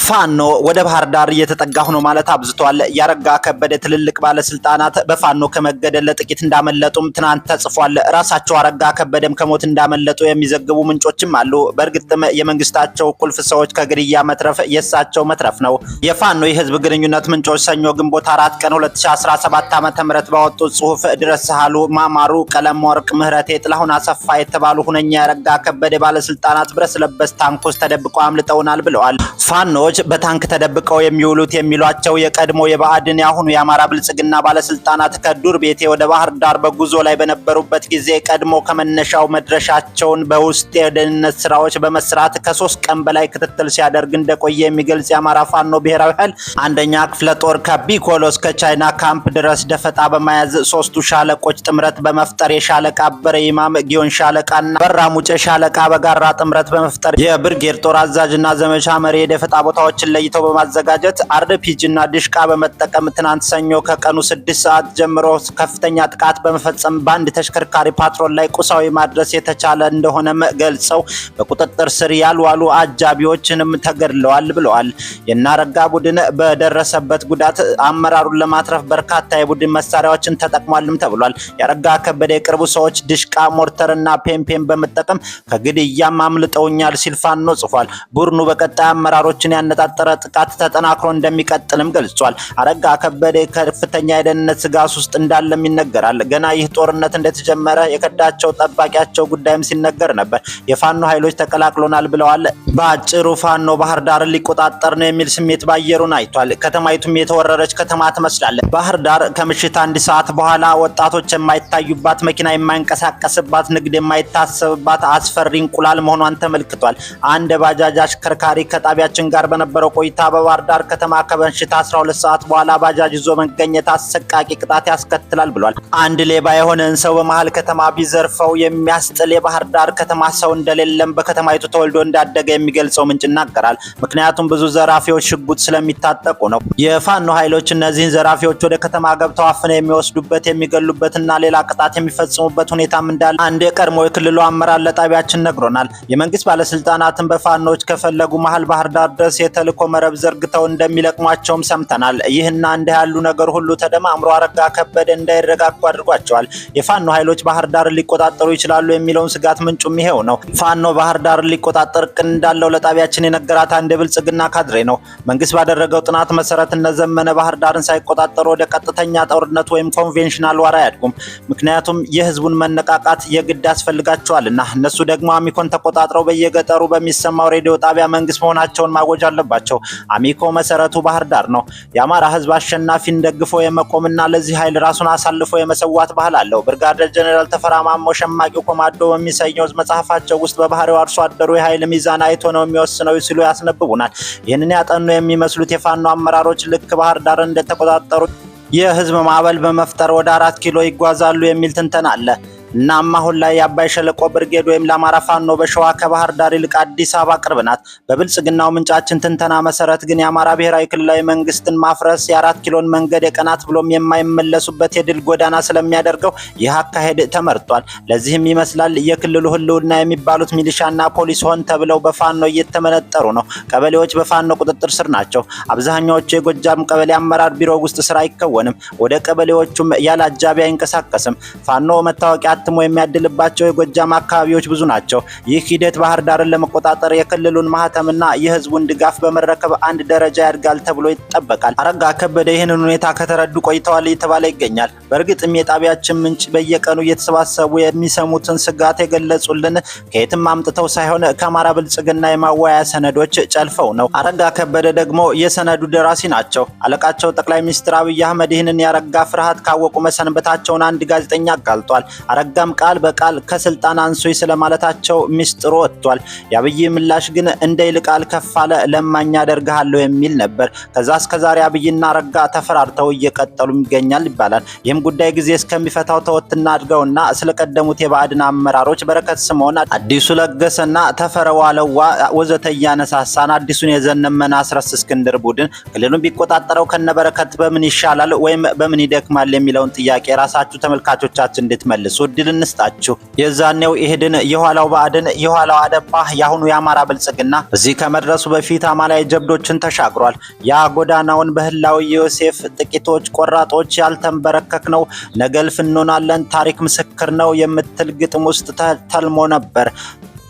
ፋኖ ወደ ባህር ዳር እየተጠጋሁ ነው ማለት አብዝቷል። ያረጋ ከበደ ትልልቅ ባለስልጣናት በፋኖ ከመገደል ለጥቂት እንዳመለጡም ትናንት ተጽፏል። ራሳቸው አረጋ ከበደም ከሞት እንዳመለጡ የሚዘግቡ ምንጮችም አሉ። በእርግጥም የመንግስታቸው ቁልፍ ሰዎች ከግድያ መትረፍ የሳቸው መትረፍ ነው። የፋኖ የህዝብ ግንኙነት ምንጮች ሰኞ ግንቦት 4 ቀን 2017 ዓ.ም ባወጡት ጽሁፍ ድረስ ሳህሉ ማማሩ፣ ቀለም ወርቅ ምህረቴ፣ ጥላሁን አሰፋ የተባሉ ሁነኛ ያረጋ ከበደ ባለስልጣናት ብረት ለበስ ታንኮች ተደብቀው አምልጠውናል ብለዋል። ፋኖች በታንክ ተደብቀው የሚውሉት የሚሏቸው የቀድሞ የባዕድን ያሁኑ የአማራ ብልጽግና ባለስልጣናት ከዱር ቤቴ ወደ ባህር ዳር በጉዞ ላይ በነበሩበት ጊዜ ቀድሞ ከመነሻው መድረሻቸውን በውስጥ የደህንነት ስራዎች በመስራት ከ3 ቀን በላይ ክትትል ሲያደርግ እንደቆየ የሚገልጽ የአማራ ፋኖ ብሔራዊ ኃይል አንደኛ ክፍለ ጦር ከቢኮሎ እስከ ቻይና ካምፕ ድረስ ደፈጣ በመያዝ 3ቱ ሻለቆች ጥምረት በመፍጠር የሻለቃ አበረ ኢማም ጊዮን ሻለቃና በራሙጨ ሻለቃ በጋራ ጥምረት በመፍጠር የብርጌድ ጦር አዛዥና ዘመቻ መሪ የደፈጣ ቦታዎችን ለይተው በማዘጋጀት አርፒጂ እና ድሽቃ በመጠቀም ትናንት ሰኞ ከቀኑ 6 ሰዓት ጀምሮ ከፍተኛ ጥቃት በመፈጸም በአንድ ተሽከርካሪ ፓትሮል ላይ ቁሳዊ ማድረስ የተቻለ እንደሆነም ገልጸው በቁጥጥር ስር ያልዋሉ አጃቢዎችንም ተገድለዋል ብለዋል። የናረጋ ቡድን በደረሰበት ጉዳት አመራሩን ለማትረፍ በርካታ የቡድን መሳሪያዎችን ተጠቅሟልም ተብሏል። ያረጋ ከበደ የቅርቡ ሰዎች ድሽቃ፣ ሞርተርና ፔምፔም በመጠቀም ከግድያም አምልጠውኛል ሲል ፋኖ ጽፏል። ቡድኑ በቀጣይ አመራሮችን ያነጣጠረ ጥቃት ተጠናክሮ እንደሚቀጥልም ገልጿል። አረጋ ከበደ ከፍተኛ የደህንነት ስጋት ውስጥ እንዳለም ይነገራል። ገና ይህ ጦርነት እንደተጀመረ የከዳቸው ጠባቂያቸው ጉዳይም ሲነገር ነበር። የፋኖ ኃይሎች ተቀላቅሎናል ብለዋል። በአጭሩ ፋኖ ባህር ዳርን ሊቆጣጠር ነው የሚል ስሜት ባየሩን አይቷል። ከተማይቱም የተወረረች ከተማ ትመስላለች። ባህር ዳር ከምሽት 1 ሰዓት በኋላ ወጣቶች የማይታዩባት፣ መኪና የማይንቀሳቀስባት፣ ንግድ የማይታሰብባት አስፈሪ እንቁላል መሆኗን ተመልክቷል። አንድ ባጃጅ አሽከርካሪ ከጣቢያችን ጋር በነበረው ቆይታ በባህር ዳር ከተማ ከምሽት 12 ሰዓት በኋላ ባጃጅ ይዞ መገኘት አሰቃቂ ቅጣት ያስከትላል ብሏል። አንድ ሌባ የሆነን ሰው በመሃል ከተማ ቢዘርፈው የሚያስጥል የባህር ዳር ከተማ ሰው እንደሌለም በከተማይቱ ተወልዶ እንዳደገ የሚገልጸው ምንጭ ይናገራል። ምክንያቱም ብዙ ዘራፊዎች ሽጉጥ ስለሚታጠቁ ነው። የፋኖ ኃይሎች እነዚህን ዘራፊዎች ወደ ከተማ ገብተው አፍነው የሚወስዱበት የሚገሉበትና ሌላ ቅጣት የሚፈጽሙበት ሁኔታም እንዳለ አንድ የቀድሞ የክልሉ አመራር ለጣቢያችን ነግሮናል። የመንግስት ባለስልጣናትን በፋኖች ከፈለጉ መሃል ባህር ዳር ድረስ የተልእኮ መረብ ዘርግተው እንደሚለቅሟቸውም ሰምተናል። ይህና እንደ ያሉ ነገር ሁሉ ተደማምሮ አረጋ ከበደ እንዳይረጋጉ አድርጓቸዋል። የፋኖ ኃይሎች ባህር ዳር ሊቆጣጠሩ ይችላሉ የሚለውን ስጋት ምንጩም ይሄው ነው። ፋኖ ባህር ዳር ሊቆጣጠር ቅን እንዳለው ለጣቢያችን የነገራት አንድ የብልጽግና ካድሬ ነው። መንግስት ባደረገው ጥናት መሰረት እነዘመነ ባህር ዳርን ሳይቆጣጠሩ ወደ ቀጥተኛ ጦርነት ወይም ኮንቬንሽናል ዋር አያድጉም። ምክንያቱም የህዝቡን መነቃቃት የግድ ያስፈልጋቸዋልና። እነሱ ደግሞ አሚኮን ተቆጣጥረው በየገጠሩ በሚሰማው ሬዲዮ ጣቢያ መንግስት መሆናቸውን ማወጅ አለባቸው። አሚኮ መሰረቱ ባህር ዳር ነው። የአማራ ህዝብ አሸናፊን ደግፎ የመቆምና ለዚህ ኃይል ራሱን አሳልፎ የመሰዋት ባህል አለው። ብርጋዴር ጀነራል ተፈራ ማሞ ሸማቂው ኮማንዶ በሚሰኘው መጽሐፋቸው ውስጥ በባህሪው አርሶ አደሩ የኃይል ሚዛን አይቶ ነው የሚወስነው ሲሉ ያስነብቡናል። ይህንን ያጠኑ የሚመስሉት የፋኖ አመራሮች ልክ ባህር ዳር እንደተቆጣጠሩ የህዝብ ማዕበል በመፍጠር ወደ 4 ኪሎ ይጓዛሉ የሚል ትንተና አለ። እናም አሁን ላይ የአባይ ሸለቆ ብርጌድ ወይም ለአማራ ፋኖ በሸዋ ከባህር ዳር ይልቅ አዲስ አበባ ቅርብ ናት። በብልጽግናው ምንጫችን ትንተና መሰረት ግን የአማራ ብሔራዊ ክልላዊ መንግስትን ማፍረስ የ4 ኪሎን መንገድ የቀናት ብሎም የማይመለሱበት የድል ጎዳና ስለሚያደርገው ይህ አካሄድ ተመርጧል። ለዚህም ይመስላል የክልሉ ህልውና የሚባሉት ሚሊሻና ፖሊስ ሆን ተብለው በፋኖ እየተመነጠሩ ነው። ቀበሌዎች በፋኖ ቁጥጥር ስር ናቸው። አብዛኛዎቹ የጎጃም ቀበሌ አመራር ቢሮ ውስጥ ስራ አይከወንም። ወደ ቀበሌዎቹም ያለ አጃቢ አይንቀሳቀስም። ፋኖ መታወቂያ አትሞ የሚያድልባቸው የጎጃም አካባቢዎች ብዙ ናቸው። ይህ ሂደት ባህር ዳርን ለመቆጣጠር የክልሉን ማህተምና የህዝቡን ድጋፍ በመረከብ አንድ ደረጃ ያድጋል ተብሎ ይጠበቃል። አረጋ ከበደ ይህንን ሁኔታ ከተረዱ ቆይተዋል እየተባለ ይገኛል። በእርግጥም የጣቢያችን ምንጭ በየቀኑ እየተሰባሰቡ የሚሰሙትን ስጋት የገለጹልን ከየትም አምጥተው ሳይሆን ከአማራ ብልጽግና የማወያያ ሰነዶች ጨልፈው ነው። አረጋ ከበደ ደግሞ የሰነዱ ደራሲ ናቸው። አለቃቸው ጠቅላይ ሚኒስትር አብይ አህመድ ይህንን ያረጋ ፍርሃት ካወቁ መሰንበታቸውን አንድ ጋዜጠኛ አጋልጧል። አረጋም ቃል በቃል ከስልጣን አንሶይ ስለማለታቸው ሚስጥሩ ወጥቷል። የአብይ ምላሽ ግን እንደ ይልቃል ከፋለ ለማኛ አደርግሃለሁ የሚል ነበር። ከዛ እስከዛሬ አብይና አረጋ ተፈራርተው እየቀጠሉ ይገኛል ይባላል። ይህም ጉዳይ ጊዜ እስከሚፈታው ተወትና አድርገውና ስለቀደሙት የባዕድን አመራሮች በረከት ስምዖን፣ አዲሱ ለገሰና ተፈረዋለዋ ወዘተ እያነሳሳን አዲሱን የዘነመና አስረስ እስክንድር ቡድን ክልሉን ቢቆጣጠረው ከነበረከት በምን ይሻላል ወይም በምን ይደክማል የሚለውን ጥያቄ ራሳችሁ ተመልካቾቻችን እንድትመልሱ እድል እንስጣችሁ። የዛኔው ኢህድን፣ የኋላው ብአዴን፣ የኋላው አደፓ፣ ያሁኑ የአማራ ብልጽግና እዚህ ከመድረሱ በፊት አማላይ ጀብዶችን ተሻግሯል። ያ ጎዳናውን በህላዊ ዮሴፍ ጥቂቶች ቆራጦች ያልተንበረከክነው ነገ እልፍ እንሆናለን ታሪክ ምስክር ነው የምትል ግጥም ውስጥ ተልሞ ነበር።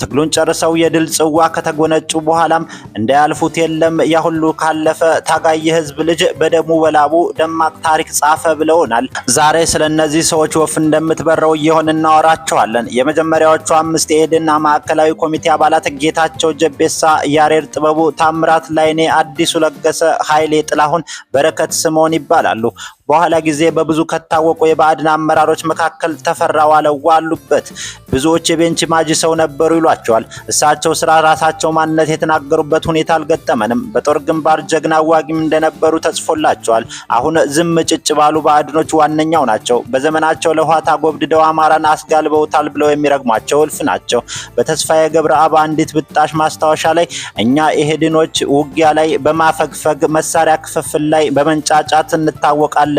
ትግሉን ጨርሰው የድል ጽዋ ከተጎነጩ በኋላም እንዳያልፉት የለም ያ ሁሉ ካለፈ ታጋይ የህዝብ ልጅ በደሙ በላቡ ደማቅ ታሪክ ጻፈ ብለውናል። ዛሬ ስለነዚህ ሰዎች ወፍ እንደምትበረው እየሆን እናወራቸዋለን። የመጀመሪያዎቹ 5 የኢህዴን ማዕከላዊ ኮሚቴ አባላት ጌታቸው ጀቤሳ፣ ያሬድ ጥበቡ፣ ታምራት ላይኔ፣ አዲሱ ለገሰ፣ ኃይሌ ጥላሁን፣ በረከት ስምዖን ይባላሉ። በኋላ ጊዜ በብዙ ከታወቁ የብአዴን አመራሮች መካከል ተፈራ ዋልዋ አሉበት። ብዙዎች የቤንች ማጂ ሰው ነበሩ ይሏቸዋል። እሳቸው ስለ ራሳቸው ማንነት የተናገሩበት ሁኔታ አልገጠመንም። በጦር ግንባር ጀግና ዋጊም እንደነበሩ ተጽፎላቸዋል። አሁን ዝም ጭጭ ባሉ ብአዴኖች ዋነኛው ናቸው። በዘመናቸው ለህወሓት አጎብድደው አማራን አስጋልበውታል ብለው የሚረግሟቸው እልፍ ናቸው። በተስፋዬ ገብረአብ አንዲት ብጣሽ ማስታወሻ ላይ እኛ ኢህዴኖች ውጊያ ላይ በማፈግፈግ መሳሪያ ክፍፍል ላይ በመንጫጫት እንታወቃለን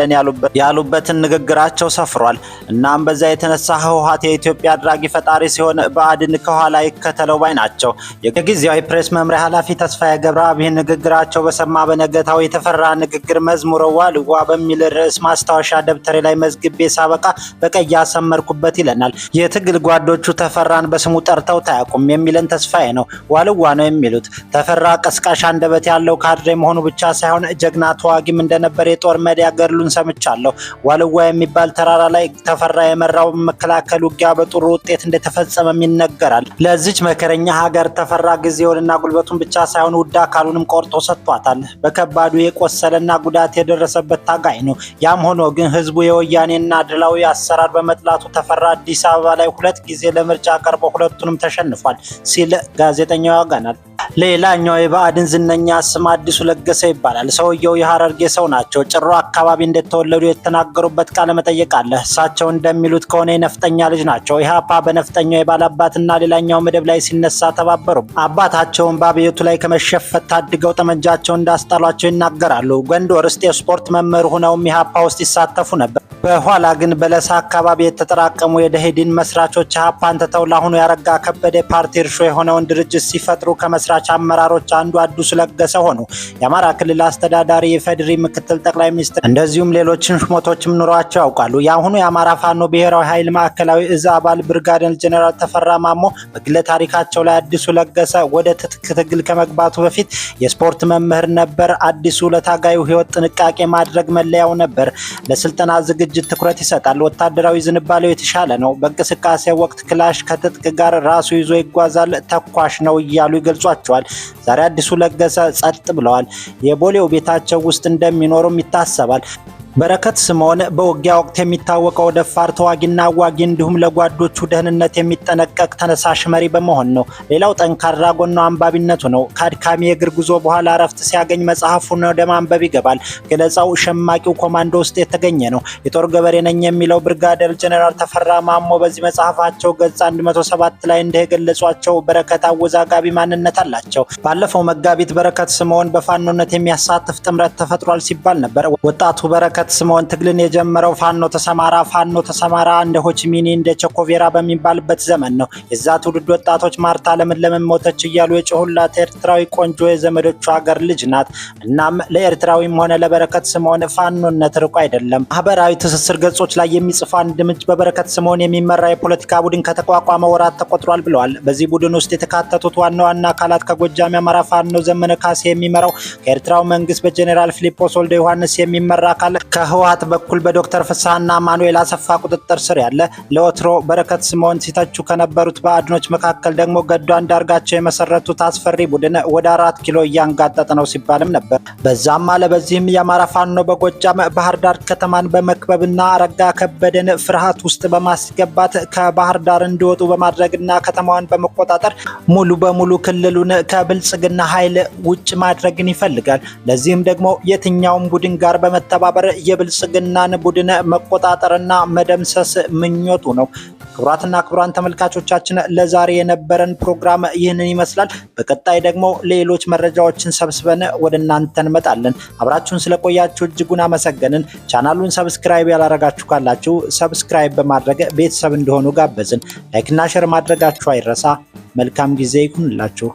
ያሉበትን ንግግራቸው ሰፍሯል። እናም በዛ የተነሳ ህወሓት የኢትዮጵያ አድራጊ ፈጣሪ ሲሆን ብአዴን ከኋላ ይከተለው ባይ ናቸው። የጊዜያዊ ፕሬስ መምሪያ ኃላፊ ተስፋዬ ገብረአብ ይህን ንግግራቸው በሰማ በነገታው የተፈራ ንግግር መዝሙረ ዋልዋ በሚል ርዕስ ማስታወሻ ደብተሬ ላይ መዝግቤ ሳበቃ በቀይ ያሰመርኩበት ይለናል። የትግል ጓዶቹ ተፈራን በስሙ ጠርተው ታያቁም የሚለን ተስፋዬ ነው። ዋልዋ ነው የሚሉት። ተፈራ ቀስቃሽ አንደበት ያለው ካድሬ መሆኑ ብቻ ሳይሆን ጀግና ተዋጊም እንደነበር የጦር ሜዳ ገድሉን ሰምቻለሁ። ዋልዋ የሚባል ተራራ ላይ ተፈራ የመራው መከላከል ውጊያ በጥሩ ውጤት እንደተፈጸመም ይነገራል። ለዚች መከረኛ ሀገር ተፈራ ጊዜውንና ጉልበቱን ብቻ ሳይሆን ውድ አካሉንም ቆርጦ ሰጥቷታል። በከባዱ የቆሰለና ጉዳት የደረሰበት ታጋይ ነው። ያም ሆኖ ግን ህዝቡ የወያኔና ድላዊ አሰራር በመጥላቱ ተፈራ አዲስ አበባ ላይ 2 ጊዜ ለምርጫ ቀርቦ ሁለቱንም ተሸንፏል ሲል ጋዜጠኛው ያጋናል። ሌላኛው የብአዴን ዝነኛ ስም አዲሱ ለገሰ ይባላል። ሰውየው የሐረርጌ ሰው ናቸው። ጭሮ አካባቢ እንደተወለዱ የተናገሩበት ቃለ መጠይቅ አለ። እሳቸው እንደሚሉት ከሆነ የነፍጠኛ ልጅ ናቸው። ኢህአፓ በነፍጠኛው የባላባትና ሌላኛው መደብ ላይ ሲነሳ ተባበሩ። አባታቸውን በአብዮቱ ላይ ከመሸፈት ታድገው ጠመንጃቸው እንዳስጣሏቸው ይናገራሉ። ጎንደር ውስጥ የስፖርት መምህር ሆነውም ኢህአፓ ውስጥ ይሳተፉ ነበር። በኋላ ግን በለሳ አካባቢ የተጠራቀሙ የደኢህዴን መስራቾች ኢህአፓን ትተው ለአሁኑ ያረጋ ከበደ ፓርቲ እርሾ የሆነውን ድርጅት ሲፈጥሩ ከመስራች አመራሮች አንዱ አዲሱ ለገሰ ሆኑ። የአማራ ክልል አስተዳዳሪ፣ የፌዴሪ ምክትል ጠቅላይ ሚኒስትር እንደዚሁም ሌሎችን ሹመቶችም ኑሯቸው ያውቃሉ። የአሁኑ የአማራ ፋኖ ብሔራዊ ኃይል ማዕከላዊ እዝ አባል ብርጋዴር ጀነራል ተፈራ ማሞ በግለ ታሪካቸው ላይ አዲሱ ለገሰ ወደ ትጥቅ ትግል ከመግባቱ በፊት የስፖርት መምህር ነበር። አዲሱ ለታጋዩ ህይወት ጥንቃቄ ማድረግ መለያው ነበር። ለስልጠና ዝግጅት ትኩረት ይሰጣል። ወታደራዊ ዝንባሌው የተሻለ ነው። በእንቅስቃሴ ወቅት ክላሽ ከትጥቅ ጋር ራሱ ይዞ ይጓዛል። ተኳሽ ነው እያሉ ይገልጿቸዋል። ዛሬ አዲሱ ለገሰ ጸጥ ብለዋል። የቦሌው ቤታቸው ውስጥ እንደሚኖሩም ይታሰባል። በረከት ስምዖን በውጊያ ወቅት የሚታወቀው ደፋር ተዋጊና አዋጊ እንዲሁም ለጓዶቹ ደህንነት የሚጠነቀቅ ተነሳሽ መሪ በመሆን ነው። ሌላው ጠንካራ ጎኑ አንባቢነቱ ነው። ከአድካሚ የእግር ጉዞ በኋላ እረፍት ሲያገኝ መጽሐፉን ወደ ማንበብ ይገባል። ገለጻው ሸማቂው ኮማንዶ ውስጥ የተገኘ ነው። የጦር ገበሬ ነኝ የሚለው ብርጋዴር ጀነራል ተፈራ ማሞ በዚህ መጽሐፋቸው ገጽ 107 ላይ እንደገለጿቸው በረከት አወዛጋቢ ማንነት አላቸው። ባለፈው መጋቢት በረከት ስምዖን በፋኖነት የሚያሳትፍ ጥምረት ተፈጥሯል ሲባል ነበር። ወጣቱ በረከት ስምዖን ትግልን የጀመረው ፋኖ ተሰማራ እንደ ሆቺሚኒ እንደ ቸኮቬራ በሚባልበት ዘመን ነው። የዛ ትውልድ ወጣቶች ማርታ ለምን ሞተች እያሉ የጮሁላት ኤርትራዊ ቆንጆ የዘመዶቹ ሀገር ልጅ ናት። እናም ለኤርትራዊም ሆነ ለበረከት ስምዖን ፋኖነት ርቆ አይደለም። ማህበራዊ ትስስር ገጾች ላይ የሚጽፉ አንድ ምንጭ በበረከት ስምዖን የሚመራ የፖለቲካ ቡድን ከተቋቋመ ወራት ተቆጥሯል ብለዋል። በዚህ ቡድን ውስጥ የተካተቱት ዋና አካላት ከጎጃም የአማራ ፋኖ ዘመነ ካሴ የሚመራው፣ ከኤርትራው መንግስት በጀኔራል ፊሊጶስ ወልደ ዮሐንስ የሚመራ አካል፣ ከህወሓት በኩል በዶክተር ፍስሐና ማኑኤል አሰፋ ቁጥጥር ስር ያለ፣ ለወትሮ በረከት ስምዖን ሲተቹ ከነበሩት ብአዴኖች መካከል ደግሞ ገዱ አንዳርጋቸው የመሰረቱት አስፈሪ ቡድን ወደ 4 ኪሎ እያንጋጠጠ ነው ሲባልም ነበር። በዛም አለ በዚህም የአማራ ፋኖ በጎጃም ባህር ዳር ከተማን በመክበብና አረጋ ከበደን ፍርሃት ውስጥ በማስገባት ከባህር ዳር እንዲወጡ በማድረግና ከተማዋን በመቆጣጠር ሙሉ በሙሉ ክልሉን ከብልጽግና ኃይል ውጭ ማድረግን ይፈልጋል። ለዚህም ደግሞ የትኛውም ቡድን ጋር በመተባበር የብልጽግናን ቡድን መቆጣጠርና መደምሰስ ምኞቱ ነው። ክቡራትና ክቡራን ተመልካቾቻችን ለዛሬ የነበረን ፕሮግራም ይህንን ይመስላል። በቀጣይ ደግሞ ሌሎች መረጃዎችን ሰብስበን ወደ እናንተ እንመጣለን። አብራችሁን ስለቆያችሁ እጅጉን አመሰገንን። ቻናሉን ሰብስክራይብ ያላረጋችሁ ካላችሁ ሰብስክራይብ በማድረግ ቤተሰብ እንደሆኑ ጋበዝን። ላይክና ሼር ማድረጋችሁ አይረሳ። መልካም ጊዜ ይሁንላችሁ።